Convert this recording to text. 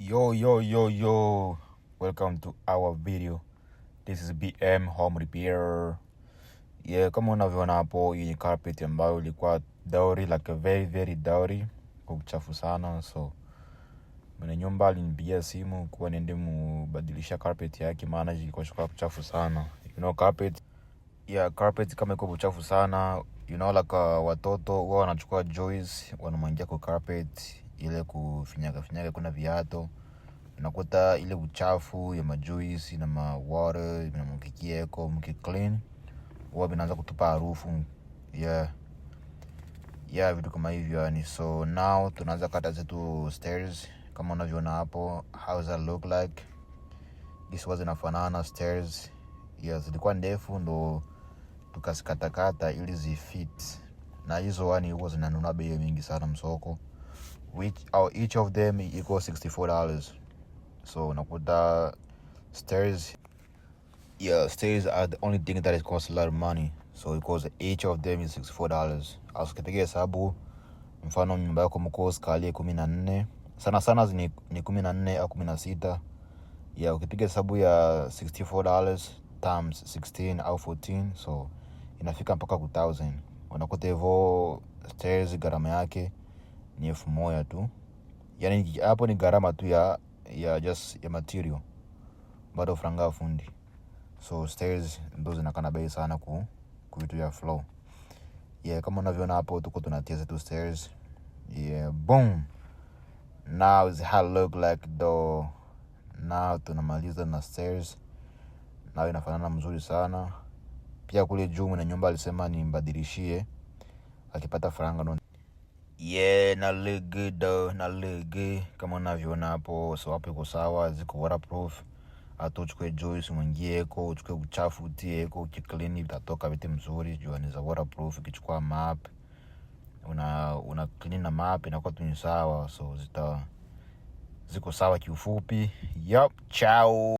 Yo, welcome to our video. This is BM Home Repair. Kama unavyoona hapo, hii ni carpet ambayo ilikuwa dirty, like a very dirty, kuchafu sana. So mwenye nyumba alinipigia simu kuwa niende mbadilisha carpet yake, maana ilikuwa kuchafu sana. Carpet kama iko kuchafu sana, like watoto wao wanachukua joys wanamwangia kwa carpet ile kufinyaga kuna viato, unakuta ile uchafu ya majuice na water inamwagikia eko mkiclean wao vinaanza kutupa harufu vitu kama hivyo yani. So now tunaanza kata zetu stairs kama unavyoona hapo. How does that look like? This was inafanana stairs zilikuwa ndefu, ndo tukazikatakata ili zifit, na hizo huwa zinanunua bei mingi sana msoko, each of them equals $64. So unakuta stairs are the only thing that it costs a lot of money. So because each of them is $64. Ukipiga hesabu, mfano nyumba yako mko skali 14, sana ni 14 au 16. Ukipiga hesabu ya $64 times 16 au 14, so inafika mpaka 1000. Unakuta hivyo stairs gharama yake ni 1000 tu. Yani hapo ni gharama tu ya material, bado franga fundi. So stairs ndo zinakana bei sana ku vitu ya floor. Kama unavyoona hapo, tuko tunatia zetu stairs. Boom. Now is how it look like though. Now tunamaliza na stairs. Now inafanana mzuri sana. Pia kule juu mwenye nyumba alisema nimbadilishie akipata faranga ndo. Na look good though, na look good kama unavyoona hapo. So hapo iko sawa, ziko waterproof. Hata uchukue juice mwingieko, uchukue uchafu utieko, ukiclean itatoka vitu mzuri. Jua ni za waterproof. Ukichukua map una clean na map inakuwa tu ni sawa. So ziko sawa kiufupi. Ciao.